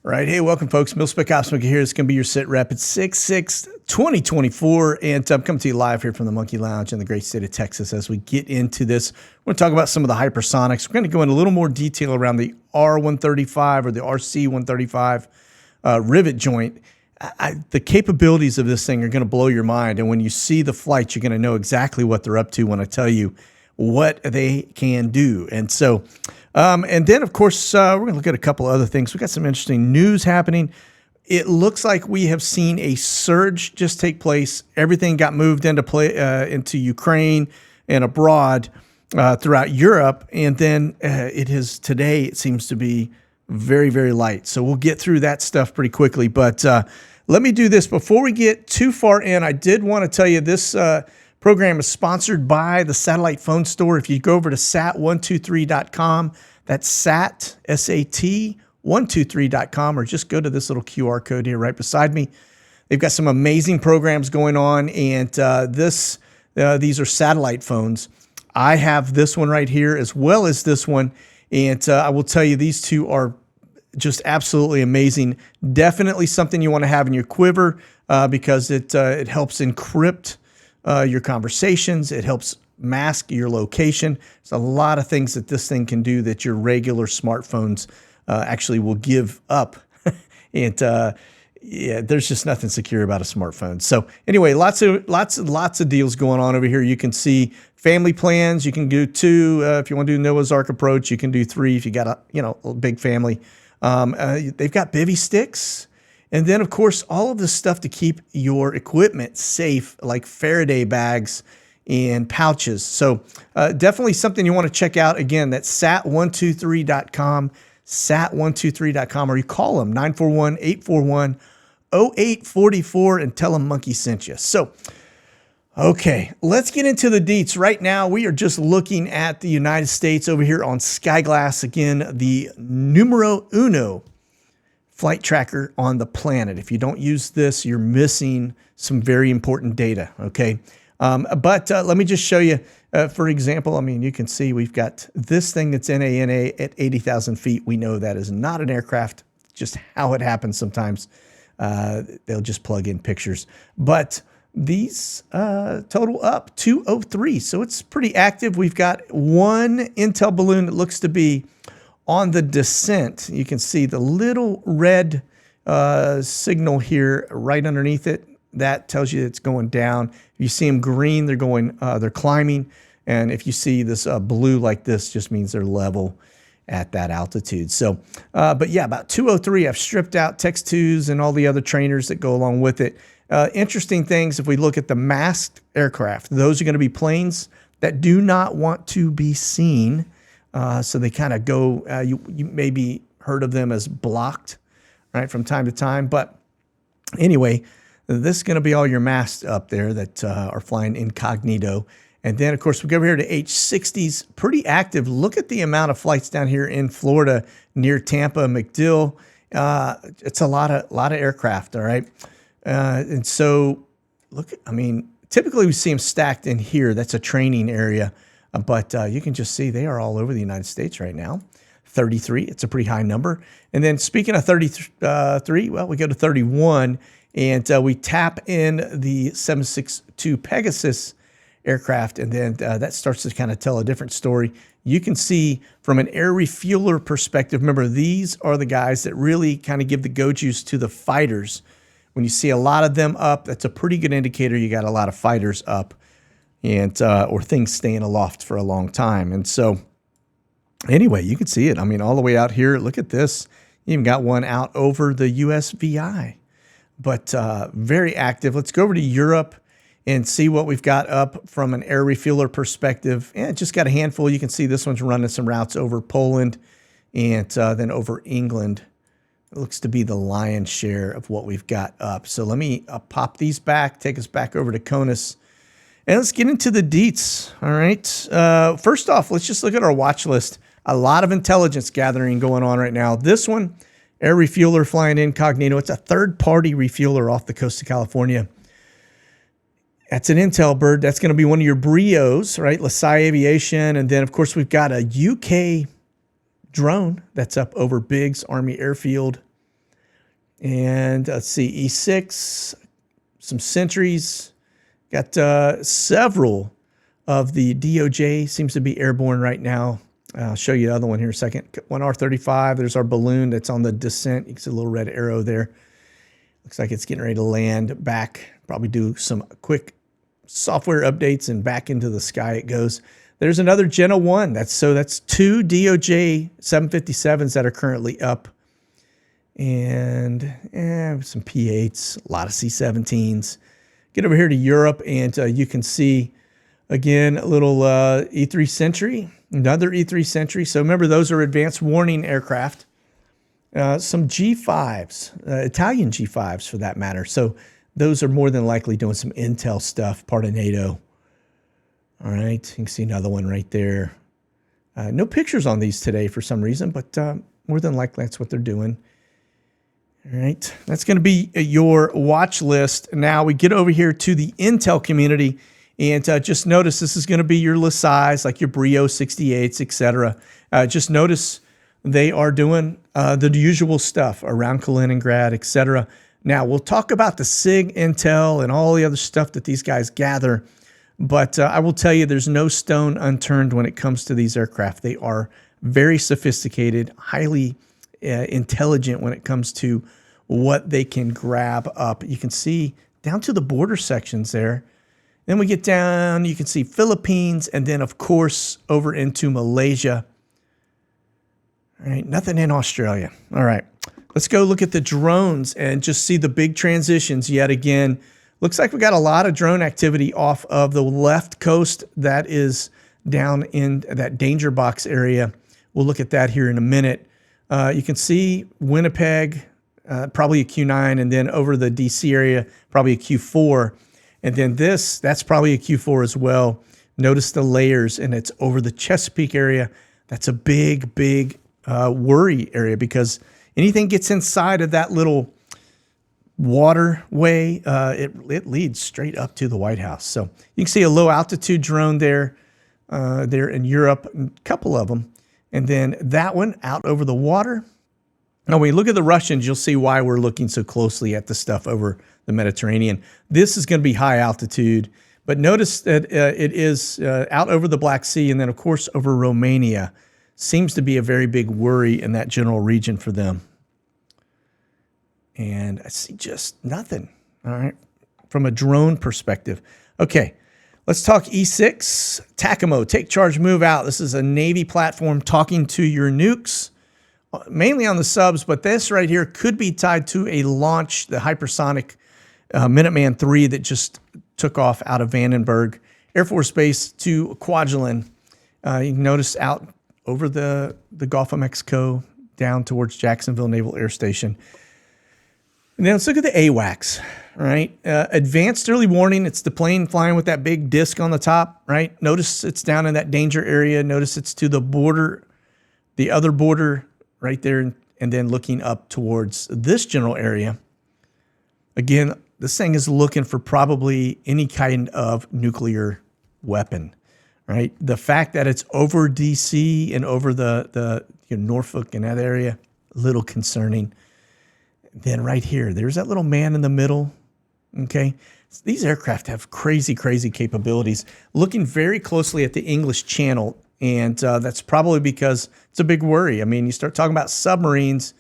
Right. Hey, welcome, folks. Mil-Spec Opsmaker here. It's going to be your SITREP. It's 6/6/2024, and I'm coming to you live here from the Monkey Lounge in the great state of Texas. As we get into this, we're going to talk about some of the hypersonics. We're going to go into a little more detail around the R135 or the RC135 rivet joint. The capabilities of this thing are going to blow your mind, and when you see the flights, you're going to know exactly what they're up to when I tell you what they can do. And so, and then, of course, we're going to look at a couple other things. We got some interesting news happening. It looks like we have seen a surge just take place. Everything got moved into Ukraine and abroad throughout Europe. And then today, it seems to be very, very light. So we'll get through that stuff pretty quickly. But let me do this. Before we get too far in, I did want to tell you this program is sponsored by the Satellite Phone Store. If you go over to sat123.com, that's sat, S-A-T, 123.com, or just go to this little QR code here right beside me. They've got some amazing programs going on, and these are satellite phones. I have this one right here as well as this one, and I will tell you these two are just absolutely amazing. Definitely something you want to have in your quiver because it helps encrypt your conversations. It helps mask your location. There's a lot of things that this thing can do that your regular smartphones actually will give up. And yeah, there's just nothing secure about a smartphone. So anyway, lots of deals going on over here. You can see family plans. You can do 2 if you want to do Noah's Ark approach. You can do 3 if you got a big family. They've got bivy sticks. And then, of course, all of this stuff to keep your equipment safe, like Faraday bags and pouches. So definitely something you want to check out. Again, that's sat123.com, sat123.com, or you call them 941-841-0844 and tell them Monkey sent you. So, okay, let's get into the deets. Right now, we are just looking at the United States over here on Skyglass. Again, the numero uno flight tracker on the planet. If you don't use this, you're missing some very important data, okay? But let me just show you, for example, I mean, you can see we've got this thing that's NANA at 80,000 feet. We know that is not an aircraft, just how it happens sometimes. They'll just plug in pictures. But these total up 203, so it's pretty active. We've got one Intel balloon that looks to be on the descent. You can see the little red signal here right underneath it. That tells you it's going down. If you see them green, they're climbing. And if you see this blue like this, just means they're level at that altitude. So, but yeah, about 203. I've stripped out Tex-2s and all the other trainers that go along with it. Interesting things, if we look at the masked aircraft, those are going to be planes that do not want to be seen. So they kind of go, you maybe heard of them as blocked, right, from time to time. But anyway, this is going to be all your masks up there that are flying incognito. And then, of course, we go over here to H-60s, pretty active. Look at the amount of flights down here in Florida near Tampa, MacDill. It's a lot of aircraft, all right? And so, look, I mean, typically we see them stacked in here. That's a training area. But you can just see they are all over the United States right now. 33, it's a pretty high number. And then speaking of 33, well, we go to 31, and we tap in the 762 Pegasus aircraft, and then that starts to kind of tell a different story. You can see from an air refueler perspective, remember, these are the guys that really kind of give the go juice to the fighters. When you see a lot of them up, that's a pretty good indicator you got a lot of fighters up. And or things staying aloft for a long time. And so anyway, you can see it. I mean, all the way out here, look at this. You even got one out over the USVI. But very active. Let's go over to Europe and see what we've got up from an air refueler perspective. And just got a handful. You can see this one's running some routes over Poland and then over England. It looks to be the lion's share of what we've got up. So let me pop these back, take us back over to CONUS. And let's get into the deets, all right? First off, let's just look at our watch list. A lot of intelligence gathering going on right now. This one, air refueler flying incognito. It's a third-party refueler off the coast of California. That's an Intel bird. That's going to be one of your Brios, right? Lasai Aviation. And then, of course, we've got a UK drone that's up over Biggs Army Airfield. And let's see, E6, some sentries. Got several of the DOJ seems to be airborne right now. I'll show you the other one here in a second. One R135. There's our balloon that's on the descent. You can see a little red arrow there. Looks like it's getting ready to land back. Probably do some quick software updates and back into the sky it goes. There's another Gen 1. That's two DOJ 757s that are currently up. And some P8s, a lot of C-17s. Get over here to Europe, and you can see, again, a little E3 Sentry, another E3 Sentry. So remember, those are advanced warning aircraft. Some G5s, Italian G5s for that matter. So those are more than likely doing some intel stuff, part of NATO. All right, you can see another one right there. No pictures on these today for some reason, but more than likely that's what they're doing. All right, that's going to be your watch list. Now we get over here to the intel community, and just notice this is going to be your LaSize, like your Brio 68s, etc. Just notice they are doing the usual stuff around Kaliningrad, etc. Now we'll talk about the SIG intel and all the other stuff that these guys gather, but I will tell you there's no stone unturned when it comes to these aircraft. They are very sophisticated, highly intelligent when it comes to what they can grab up. You can see down to the border sections there. Then we get down, you can see Philippines, and then of course over into Malaysia. All right, nothing in Australia. All right, let's go look at the drones and just see the big transitions yet again. Looks like we got a lot of drone activity off of the left coast. That is down in that danger box area. We'll look at that here in a minute. You can see Winnipeg, probably a Q9, and then over the DC area, probably a Q4. And then that's probably a Q4 as well. Notice the layers, and it's over the Chesapeake area. That's a big worry area, because anything gets inside of that little waterway, it leads straight up to the White House. So you can see a low altitude drone there in Europe, a couple of them. And then that one out over the water. Now, when you look at the Russians, you'll see why we're looking so closely at the stuff over the Mediterranean. This is going to be high altitude, but notice that it is out over the Black Sea, and then, of course, over Romania. Seems to be a very big worry in that general region for them. And I see just nothing, all right, from a drone perspective. Okay, let's talk E6, TACAMO, take charge, move out. This is a Navy platform talking to your nukes, mainly on the subs, but this right here could be tied to a launch, the hypersonic Minuteman III that just took off out of Vandenberg Air Force Base to Kwajalein. You can notice out over the Gulf of Mexico down towards Jacksonville Naval Air Station. And then let's look at the AWACS, right? Advanced early warning. It's the plane flying with that big disc on the top, right? Notice it's down in that danger area. Notice it's to the border, the other border right there, and then looking up towards this general area. Again, this thing is looking for probably any kind of nuclear weapon, right? The fact that it's over DC and over the Norfolk and that area, a little concerning. Then right here, there's that little man in the middle, okay? These aircraft have crazy capabilities. Looking very closely at the English Channel, and that's probably because it's a big worry. I mean, you start talking about submarines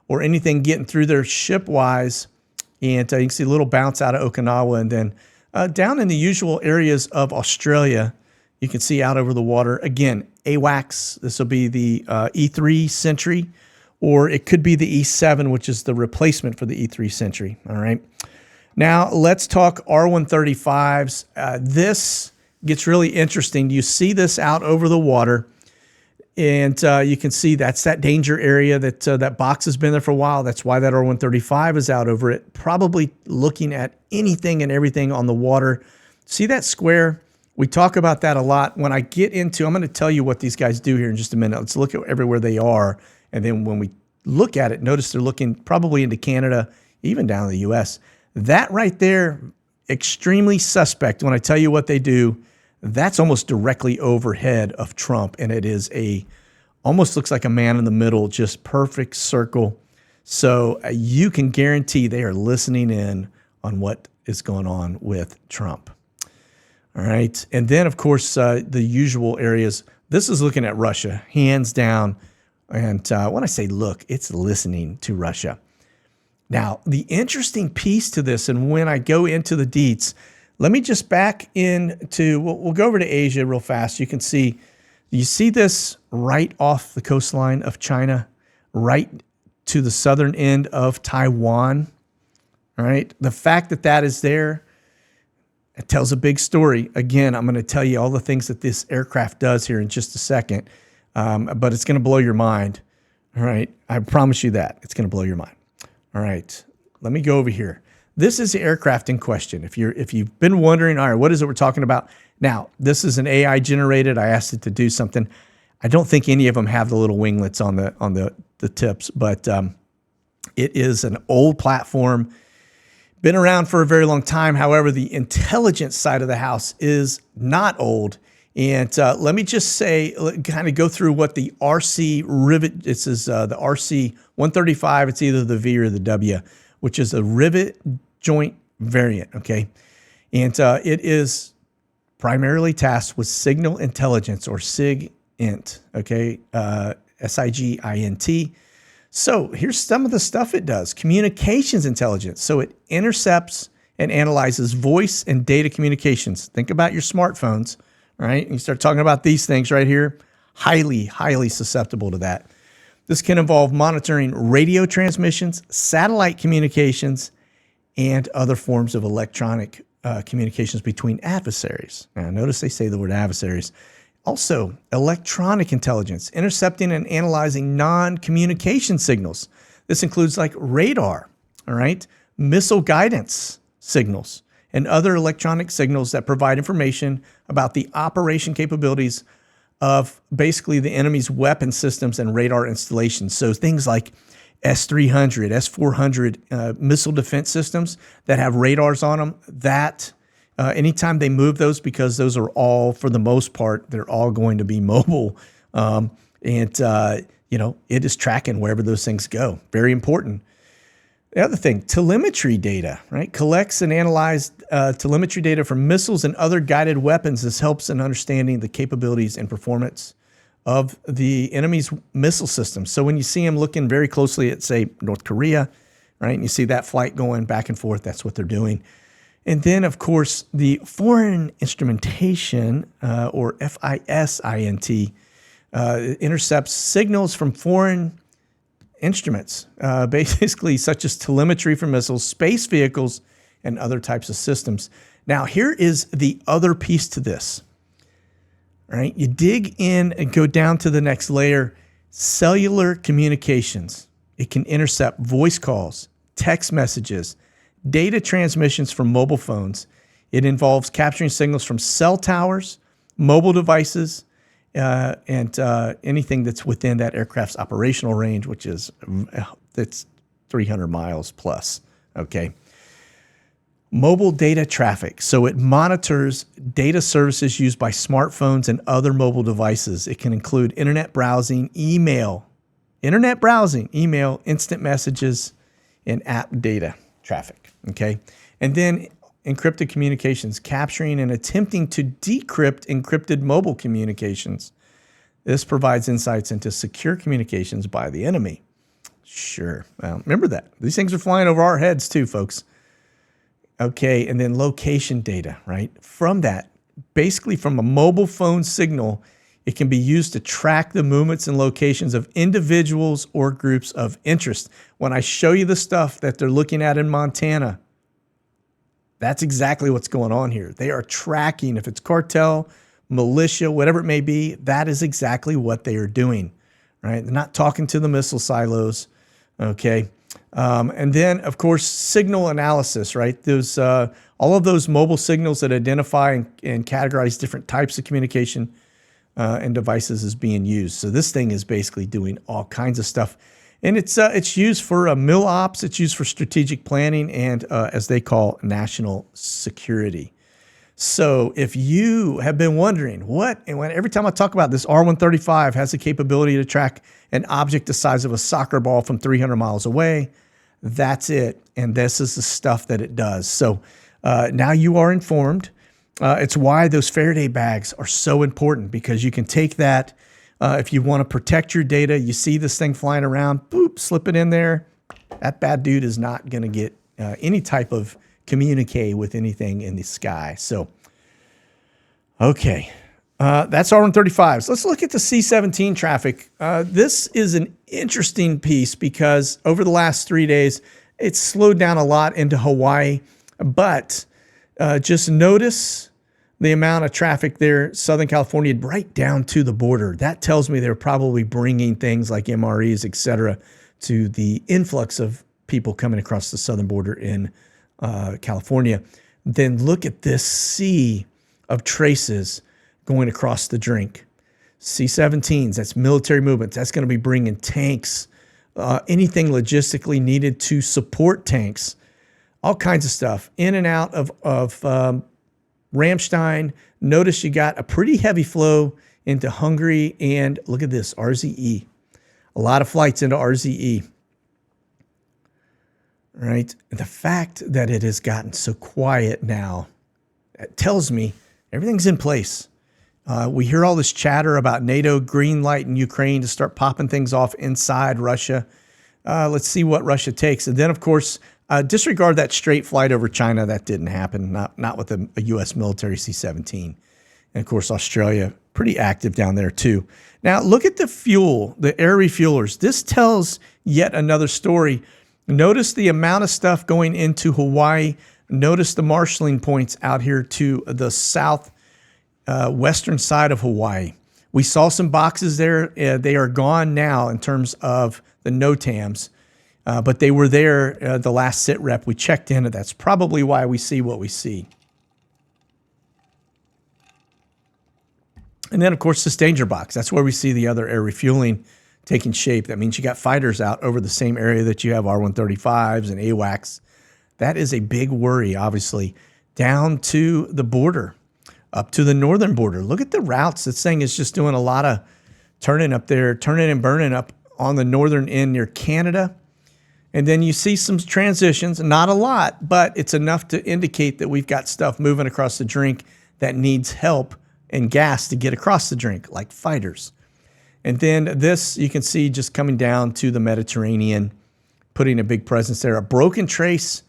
or anything getting through there ship-wise, and you can see a little bounce out of Okinawa, and then down in the usual areas of Australia, you can see out over the water. Again, AWACS, this will be the E3 Sentry, or it could be the E7, which is the replacement for the E3 Sentry, all right? Now, let's talk R135s. This gets really interesting. You see this out over the water, and you can see that's that danger area that that box has been there for a while. That's why that R135 is out over it, probably looking at anything and everything on the water. See that square? We talk about that a lot. When I get into, I'm going to tell you what these guys do here in just a minute. Let's look at everywhere they are. And then when we look at it, notice they're looking probably into Canada, even down in the U.S. That right there, extremely suspect. When I tell you what they do, that's almost directly overhead of Trump. And it is almost looks like a man in the middle, just perfect circle. So you can guarantee they are listening in on what is going on with Trump. All right. And then, of course, the usual areas. This is looking at Russia, hands down. And when I say look, it's listening to Russia. Now, the interesting piece to this, and when I go into the deets, let me just back into, we'll go over to Asia real fast. You can see, you see this right off the coastline of China, right to the southern end of Taiwan. All right. The fact that that is there, it tells a big story. Again, I'm going to tell you all the things that this aircraft does here in just a second, but it's going to blow your mind. All right. I promise you that. It's going to blow your mind. All right. Let me go over here. This is the aircraft in question. If you've been wondering, all right, what is it we're talking about? Now, this is an AI generated. I asked it to do something. I don't think any of them have the little winglets on the tips, but it is an old platform, been around for a very long time. However, the intelligence side of the house is not old. And let me just say, kind of go through what the RC Rivet, this is the RC135, it's either the V or the W, which is a Rivet joint variant, okay? And it is primarily tasked with signal intelligence, or SIG-INT, okay? SIGINT. So here's some of the stuff it does. Communications intelligence. So it intercepts and analyzes voice and data communications. Think about your smartphones. All right, and you start talking about these things right here, highly, highly susceptible to that. This can involve monitoring radio transmissions, satellite communications, and other forms of electronic communications between adversaries. Now, notice they say the word adversaries. Also, electronic intelligence, intercepting and analyzing non-communication signals. This includes like radar, all right, missile guidance signals, and other electronic signals that provide information about the operation capabilities of basically the enemy's weapon systems and radar installations. So things like S-300, S-400 missile defense systems that have radars on them, that anytime they move those, because those are all, for the most part, they're all going to be mobile. It is tracking wherever those things go. Very important. The other thing, telemetry data, right? Collects and analyzes telemetry data from missiles and other guided weapons. This helps in understanding the capabilities and performance of the enemy's missile systems. So when you see them looking very closely at, say, North Korea, right, and you see that flight going back and forth, that's what they're doing. And then, of course, the foreign instrumentation, or FISINT, intercepts signals from foreign instruments, basically such as telemetry for missiles, space vehicles, and other types of systems. Now, here is the other piece to this. All right, you dig in and go down to the next layer, cellular communications. It can intercept voice calls, text messages, data transmissions from mobile phones. It involves capturing signals from cell towers, mobile devices, and anything that's within that aircraft's operational range, which is it's 300 miles plus, okay? Mobile data traffic. So it monitors data services used by smartphones and other mobile devices. It can include internet browsing, email, instant messages, and app data traffic, okay? And then encrypted communications, capturing and attempting to decrypt encrypted mobile communications. This provides insights into secure communications by the enemy. Sure. Well, remember that. These things are flying over our heads too, folks. Okay, and then location data, right? From that, basically from a mobile phone signal, it can be used to track the movements and locations of individuals or groups of interest. When I show you the stuff that they're looking at in Montana, that's exactly what's going on here. They are tracking, if it's cartel, militia, whatever it may be, that is exactly what they are doing, right? They're not talking to the missile silos, okay? And then, of course, signal analysis, right? There's all of those mobile signals that identify and categorize different types of communication and devices is being used. So this thing is basically doing all kinds of stuff. And it's used for mil ops, it's used for strategic planning, and as they call, national security. So if you have been wondering every time I talk about this, R135 has the capability to track an object the size of a soccer ball from 300 miles away. That's it. And this is the stuff that it does. So now you are informed. It's why those Faraday bags are so important, because you can take that if you want to protect your data. You see this thing flying around, boop, slip it in there. That bad dude is not going to get any type of communicate with anything in the sky. So, okay, that's R135s. Let's look at the C-17 traffic. This is an interesting piece because over the last 3 days, it's slowed down a lot into Hawaii, but just notice the amount of traffic there, Southern California, right down to the border. That tells me they're probably bringing things like MREs, et cetera, to the influx of people coming across the southern border in California. Then look at this sea of traces going across the drink. C-17s, that's military movements. That's going to be bringing tanks, anything logistically needed to support tanks, all kinds of stuff in and out of Ramstein. Notice you got a pretty heavy flow into Hungary, and look at this, RZE. A lot of flights into RZE. Right? The fact that it has gotten so quiet now, it tells me everything's in place. We hear all this chatter about NATO green light in Ukraine to start popping things off inside Russia. Let's see what Russia takes. And then, of course, disregard that straight flight over China. That didn't happen, not with a U.S. military C-17. And, of course, Australia, pretty active down there, too. Now, look at the fuel, the air refuelers. This tells yet another story. Notice the amount of stuff going into Hawaii. Notice the marshaling points out here to the south western side of Hawaii. We saw some boxes there. They are gone now in terms of the NOTAMs, but they were there the last SITREP. We checked in, and that's probably why we see what we see. And then, of course, this danger box. That's where we see the other air refueling taking shape. That means you got fighters out over the same area that you have R135s and AWACS. That is a big worry, obviously, down to the border, up to the northern border. Look at the routes. This thing is just doing a lot of turning up there, turning and burning up on the northern end near Canada. And then you see some transitions, not a lot, but it's enough to indicate that we've got stuff moving across the drink that needs help and gas to get across the drink, like fighters. And then this, you can see just coming down to the Mediterranean, putting a big presence there. A broken trace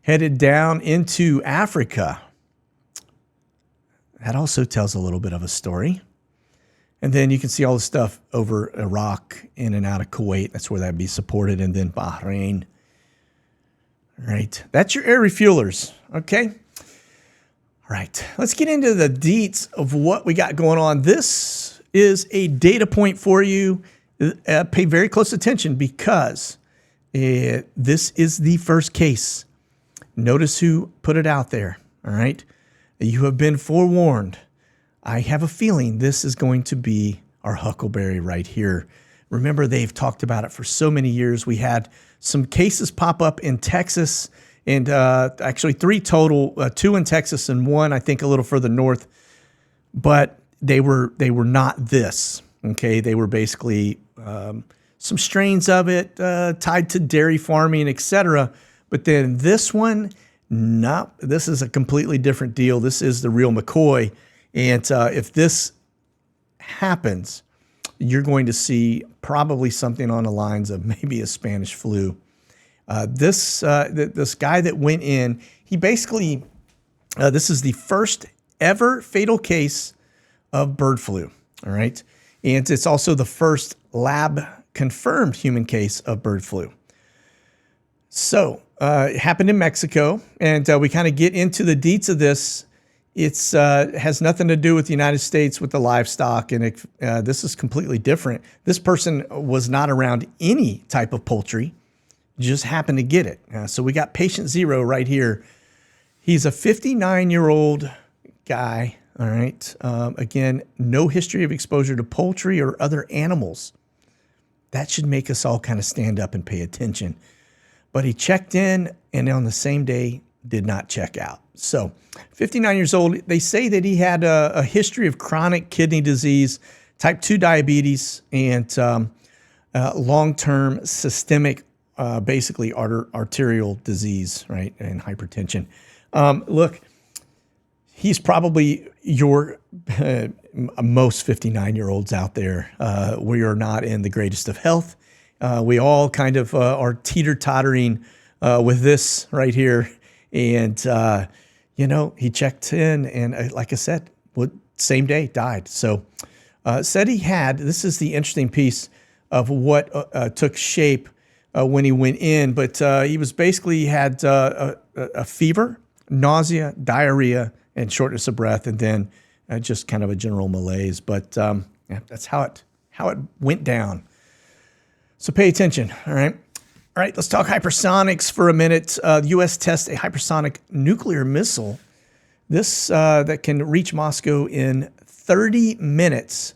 headed down into Africa. That also tells a little bit of a story. And then you can see all the stuff over Iraq, in and out of Kuwait. That's where that'd be supported. And then Bahrain. All right. That's your air refuelers. Okay. All right. Let's get into the deets of what we got going on. This is a data point for you. Pay very close attention because this is the first case. Notice who put it out there. All right. You have been forewarned. I have a feeling this is going to be our huckleberry right here. Remember, they've talked about it for so many years. We had some cases pop up in Texas, and actually 3 total, 2 in Texas and 1, I think, a little further north. But they were not this. Okay, they were basically some strains of it tied to dairy farming, etc. But then this one, this is a completely different deal. This is the real McCoy. And if this happens, you're going to see probably something on the lines of maybe a Spanish flu. This guy that went in, he basically, this is the first ever fatal case of bird flu. All right. And it's also the first lab confirmed human case of bird flu. So it happened in Mexico, and we kind of get into the deets of this. It's has nothing to do with the United States with the livestock, and this is completely different. This person was not around any type of poultry, just happened to get it. So we got patient 0 right here. He's a 59-year-old guy. All right. Again, no history of exposure to poultry or other animals. That should make us all kind of stand up and pay attention. But he checked in, and on the same day did not check out. So 59 years old. They say that he had a history of chronic kidney disease, type 2 diabetes, and long-term systemic, basically arterial disease, right, and hypertension. Look, he's probably your most 59-year-olds out there. We are not in the greatest of health. We all kind of are teeter-tottering with this right here. And, you know, he checked in and, like I said, same day died. So said he had, this is the interesting piece of what took shape when he went in, but he was basically had a fever, nausea, diarrhea, and shortness of breath, and then just kind of a general malaise. But yeah, that's how it went down. So pay attention, all right? All right, let's talk hypersonics for a minute. The U.S. tests a hypersonic nuclear missile. This that can reach Moscow in 30 minutes.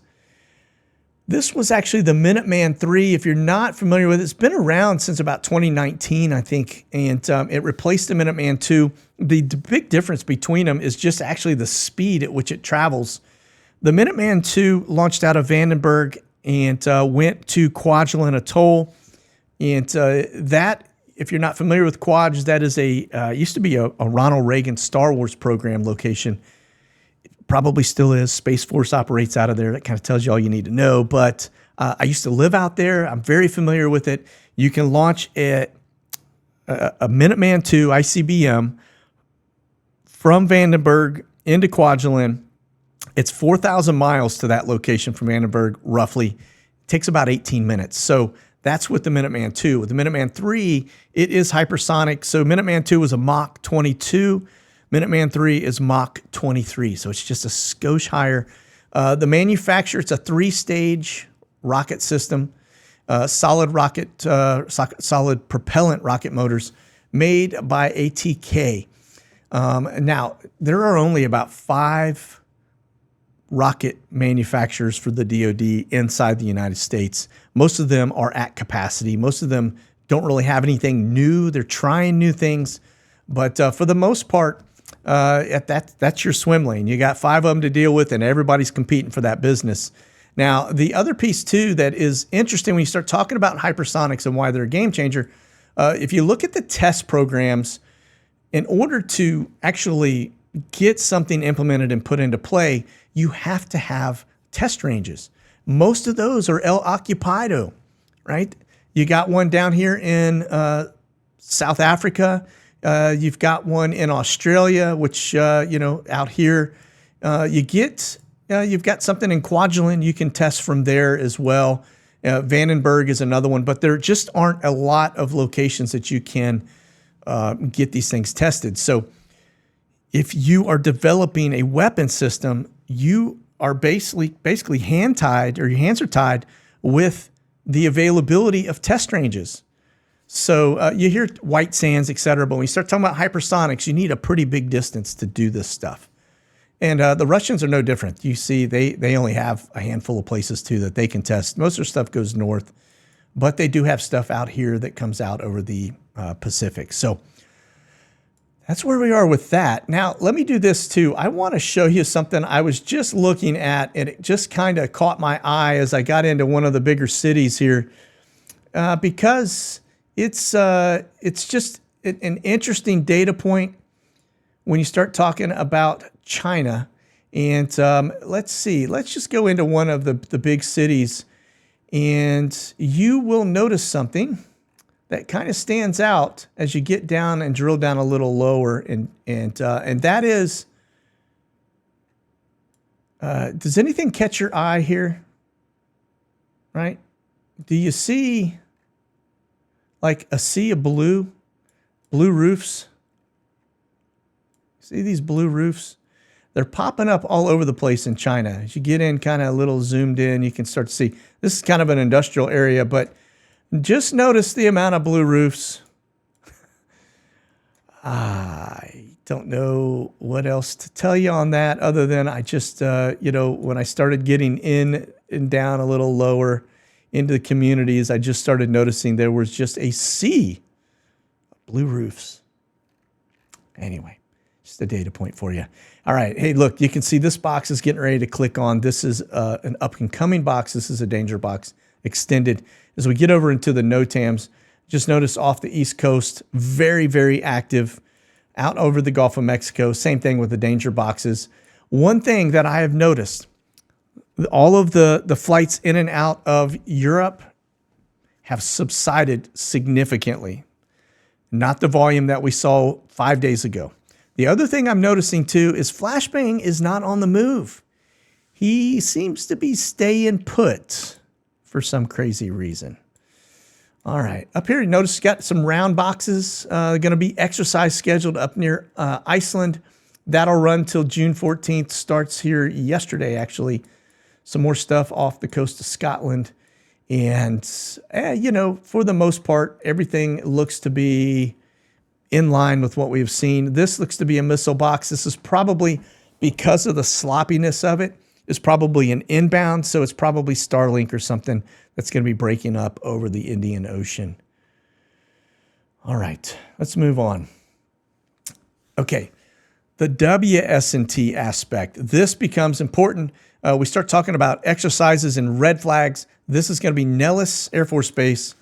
This was actually the Minuteman III. If you're not familiar with it, it's been around since about 2019, I think, and it replaced the Minuteman II. The big difference between them is just actually the speed at which it travels. The Minuteman II launched out of Vandenberg and went to Kwajalein Atoll. And that, if you're not familiar with Kwaj, that is used to be a Ronald Reagan Star Wars program location. It probably still is. Space Force operates out of there. That kind of tells you all you need to know. But I used to live out there. I'm very familiar with it. You can launch a Minuteman II ICBM from Vandenberg into Kwajalein. It's 4,000 miles to that location from Vandenberg, roughly. It takes about 18 minutes. So that's with the Minuteman II. With the Minuteman III, it is hypersonic. So Minuteman II was a Mach 22. Minuteman III is Mach 23. So it's just a skosh higher. The manufacturer, it's a 3-stage rocket system, solid propellant rocket motors made by ATK. Now, there are only about 5 rocket manufacturers for the DoD inside the United States. Most of them are at capacity. Most of them don't really have anything new. They're trying new things. But for the most part, that's your swim lane. You got 5 of them to deal with, and everybody's competing for that business. Now, the other piece, too, that is interesting when you start talking about hypersonics and why they're a game changer, if you look at the test programs, in order to actually get something implemented and put into play, you have to have test ranges. Most of those are El Occupido, right? You got one down here in South Africa. You've got one in Australia, which, out here. You've got something in Kwajalein you can test from there as well. Vandenberg is another one, but there just aren't a lot of locations that you can get these things tested. So if you are developing a weapon system, you are basically hand-tied, or your hands are tied with the availability of test ranges. So you hear white sands, et cetera, but when you start talking about hypersonics, you need a pretty big distance to do this stuff. And the Russians are no different. You see, they only have a handful of places, too, that they can test. Most of their stuff goes north, but they do have stuff out here that comes out over the Pacific. So that's where we are with that. Now, let me do this too. I want to show you something I was just looking at, and it just kind of caught my eye as I got into one of the bigger cities here, because it's just an interesting data point when you start talking about China. And let's see. Let's just go into one of the big cities, and you will notice something that kind of stands out as you get down and drill down a little lower, and that is, does anything catch your eye here? Right? Do you see like a sea of blue roofs? See these blue roofs? They're popping up all over the place in China. As you get in kind of a little zoomed in, you can start to see. This is kind of an industrial area, but just notice the amount of blue roofs. I don't know what else to tell you on that, other than I just, when I started getting in and down a little lower into the communities, I just started noticing there was just a sea of blue roofs. Anyway, Just a data point for you. All right. Hey, look, you can see this box is getting ready to click on. This is an up-and-coming box. This is a danger box extended. As we get over into the NOTAMs, just notice off the East Coast, very, very active. Out over the Gulf of Mexico, same thing with the danger boxes. One thing that I have noticed, all of the flights in and out of Europe have subsided significantly. Not the volume that we saw 5 days ago. The other thing I'm noticing too is Flashbang is not on the move. He seems to be staying put for some crazy reason. All right, up here, you notice you got some round boxes. Going to be exercise scheduled up near Iceland. That'll run till June 14th. Starts here yesterday, actually. Some more stuff off the coast of Scotland. And, you know, for the most part, everything looks to be in line with what we've seen. This looks to be a missile box. This is probably, because of the sloppiness of it, is probably an inbound. So it's probably Starlink or something that's going to be breaking up over the Indian Ocean. All right, let's move on. Okay, the WS&T aspect. This becomes important. We start talking about exercises and red flags. This is going to be Nellis Air Force Base.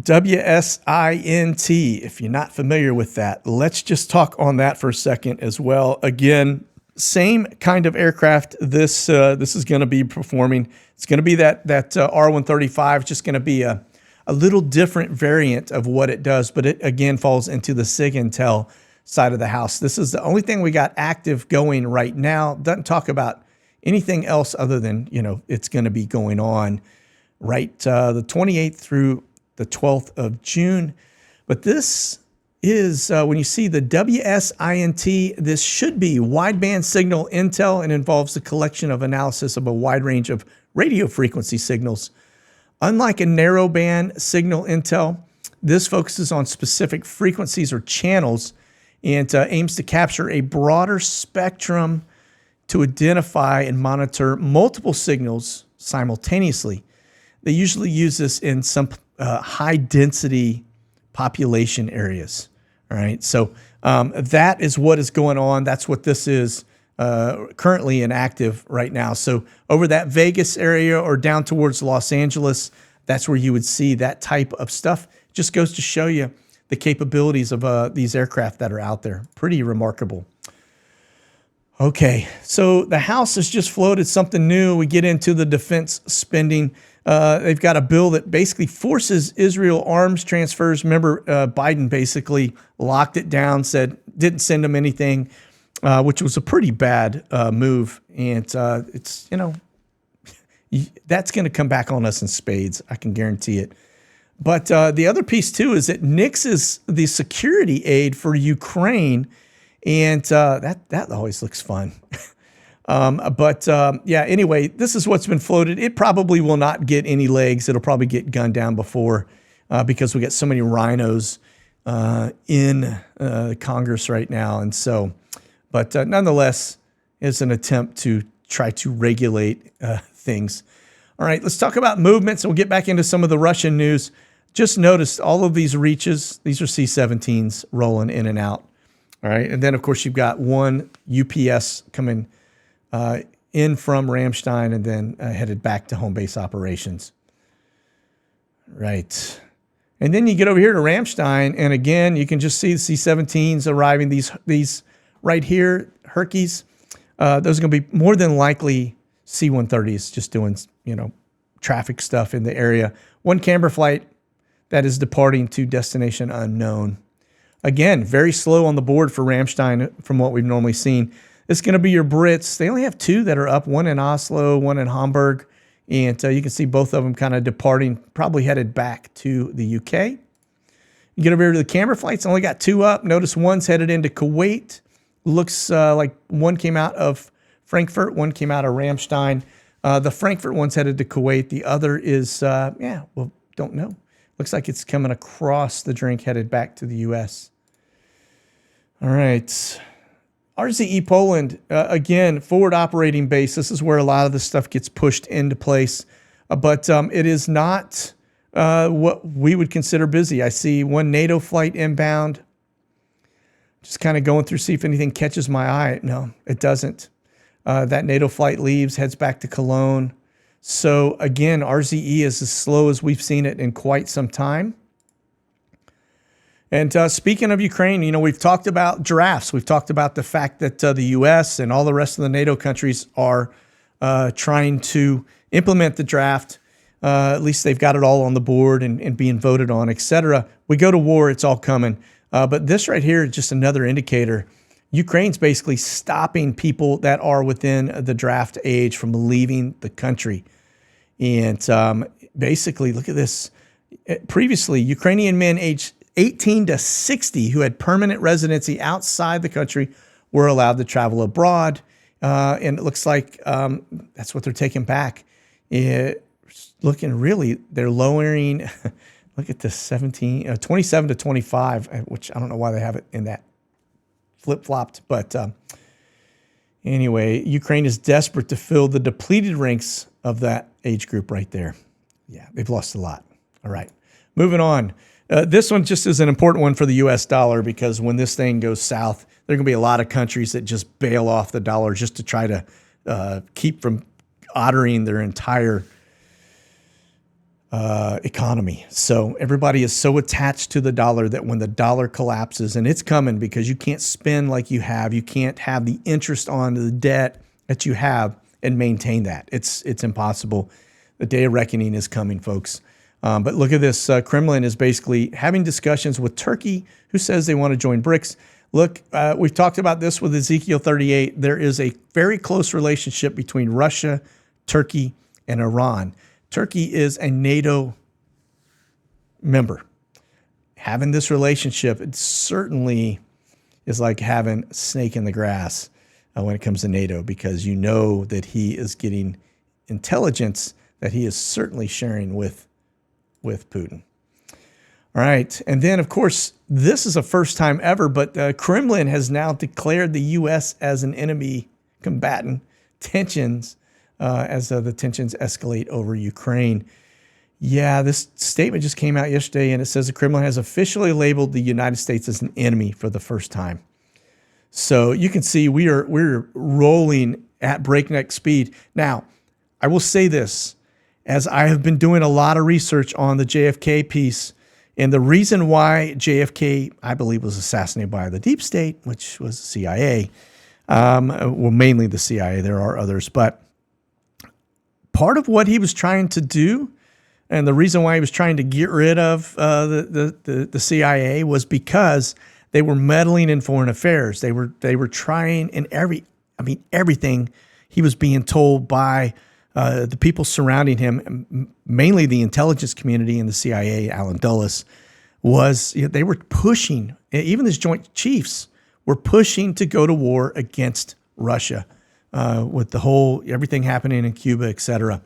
WSINT, if you're not familiar with that, let's just talk on that for a second as well. Again, same kind of aircraft this is going to be performing. It's going to be that R135. It's just going to be a little different variant of what it does, but it again falls into the SIG Intel side of the house. This is the only thing we got active going right now. Doesn't talk about anything else other than, you know, it's going to be going on right the 28th through the 12th of June. But this is, when you see the WSINT, this should be wideband signal intel and involves the collection of analysis of a wide range of radio frequency signals. Unlike a narrowband signal intel, this focuses on specific frequencies or channels and aims to capture a broader spectrum to identify and monitor multiple signals simultaneously. They usually use this in some high density population areas. All right, so that is what is going on. That's what this is currently inactive right now. So over that Vegas area or down towards Los Angeles, that's where you would see that type of stuff. Just goes to show you the capabilities of these aircraft that are out there. Pretty remarkable. Okay, so the House has just floated something new. We get into the defense spending. They've got a bill that basically forces Israel arms transfers. Remember, Biden basically locked it down, said didn't send them anything, which was a pretty bad move. And it's, you know, that's going to come back on us in spades. I can guarantee it. But the other piece, too, is that nixes the security aid for Ukraine. And that always looks fun. Yeah, anyway, this is what's been floated. It probably will not get any legs. It'll probably get gunned down before because we got so many rhinos in Congress right now. And so, but nonetheless, it's an attempt to try to regulate things. All right, let's talk about movements. We'll get back into some of the Russian news. Just noticed all of these reaches. These are C-17s rolling in and out. All right, and then, of course, you've got one UPS coming in from Ramstein and then headed back to home base operations. Right. And then you get over here to Ramstein, and again, you can just see the C-17s arriving. These right here, Herkies, those are going to be more than likely C-130s just doing, you know, traffic stuff in the area. One camera flight that is departing to destination unknown. Again, very slow on the board for Ramstein from what we've normally seen. It's going to be your Brits. They only have two that are up, one in Oslo, one in Hamburg. And you can see both of them kind of departing, probably headed back to the UK. You get over here to the camera flights, only got two up. Notice one's headed into Kuwait. Looks like one came out of Frankfurt, one came out of Ramstein. The Frankfurt one's headed to Kuwait. The other is, don't know. Looks like it's coming across the drink, headed back to the U.S. All right. RZE Poland, again, forward operating base. This is where a lot of this stuff gets pushed into place. But it is not what we would consider busy. I see one NATO flight inbound. Just kind of going through, see if anything catches my eye. No, it doesn't. That NATO flight leaves, heads back to Cologne. So again, RZE is as slow as we've seen it in quite some time. And speaking of Ukraine, you know, we've talked about giraffes. We've talked about the fact that the U.S. and all the rest of the NATO countries are trying to implement the draft. At least they've got it all on the board and being voted on, etc. We go to war, it's all coming. But this right here is just another indicator. Ukraine's basically stopping people that are within the draft age from leaving the country. And basically, look at this. Previously, Ukrainian men aged 18 to 60 who had permanent residency outside the country were allowed to travel abroad. And it looks like that's what they're taking back. Looking really, they're lowering, look at this, 27 to 25, which I don't know why they have it in that flip-flopped. But anyway, Ukraine is desperate to fill the depleted ranks of that age group right there. Yeah, they've lost a lot. All right, moving on. This one just is an important one for the U.S. dollar, because when this thing goes south, there are going to be a lot of countries that just bail off the dollar just to try to keep from ottering their entire economy. So everybody is so attached to the dollar that when the dollar collapses, and it's coming because you can't spend like you can't have the interest on the debt that you have and maintain that. It's impossible. The day of reckoning is coming, folks. But look at this. Kremlin is basically having discussions with Turkey, who says they want to join BRICS. Look, we've talked about this with Ezekiel 38. There is a very close relationship between Russia, Turkey, and Iran. Turkey is a NATO member. Having this relationship, it certainly is like having a snake in the grass when it comes to NATO, because you know that he is getting intelligence that he is certainly sharing with Putin. All right. And then, of course, this is a first time ever, but Kremlin has now declared the U.S. as an enemy combatant. Tensions as the tensions escalate over Ukraine. Yeah, this statement just came out yesterday, and it says the Kremlin has officially labeled the United States as an enemy for the first time. So you can see we're rolling at breakneck speed. Now, I will say this, as I have been doing a lot of research on the JFK piece, and the reason why JFK, I believe, was assassinated by the deep state, which was the CIA, well, mainly the CIA, there are others, but part of what he was trying to do, and the reason why he was trying to get rid of the CIA, was because they were meddling in foreign affairs. They were trying in everything he was being told by the people surrounding him, mainly the intelligence community and the CIA, Alan Dulles, they were pushing, even his joint chiefs were pushing to go to war against Russia. With the whole everything happening in Cuba, et cetera.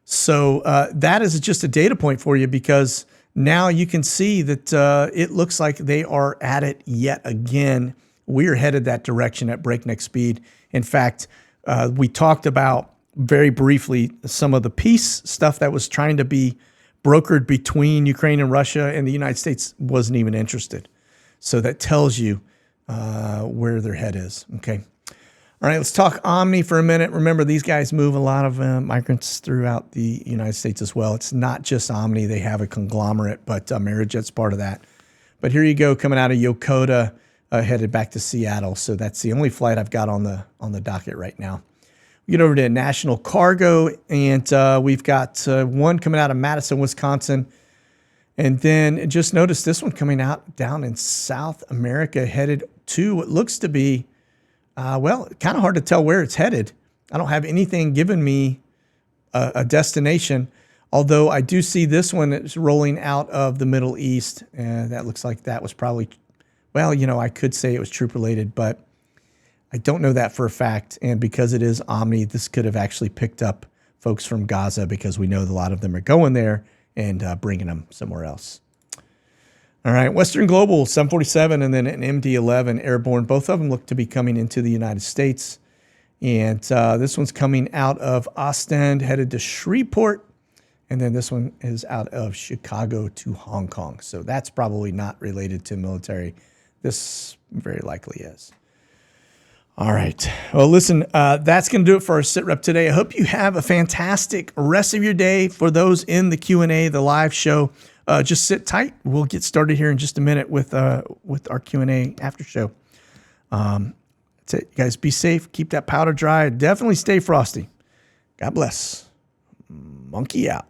So that is just a data point for you, because now you can see that it looks like they are at it yet again. We are headed that direction at breakneck speed. In fact, we talked about very briefly some of the peace stuff that was trying to be brokered between Ukraine and Russia, and the United States wasn't even interested. So that tells you where their head is, okay? All right, let's talk Omni for a minute. Remember, these guys move a lot of migrants throughout the United States as well. It's not just Omni. They have a conglomerate, but Amerijet's part of that. But here you go, coming out of Yokota, headed back to Seattle. So that's the only flight I've got on the docket right now. We get over to National Cargo, and we've got one coming out of Madison, Wisconsin. And then just notice this one coming out down in South America, headed to what looks to be well, kind of hard to tell where it's headed. I don't have anything giving me a destination, although I do see this one that's rolling out of the Middle East. And that looks like that was probably, well, you know, I could say it was troop related, but I don't know that for a fact. And because it is Omni, this could have actually picked up folks from Gaza, because we know a lot of them are going there and bringing them somewhere else. All right, Western Global 747 and then an MD-11 airborne. Both of them look to be coming into the United States. And this one's coming out of Ostend, headed to Shreveport. And then this one is out of Chicago to Hong Kong. So that's probably not related to military. This very likely is. All right. Well, listen, that's going to do it for our SITREP today. I hope you have a fantastic rest of your day. For those in the Q&A, the live show, just sit tight. We'll get started here in just a minute with our Q&A after show. That's it. You guys be safe. Keep that powder dry. Definitely stay frosty. God bless. Monkey out.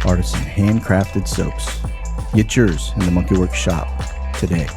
Artisan handcrafted soaps. Get yours in the Monkey Werx shop today.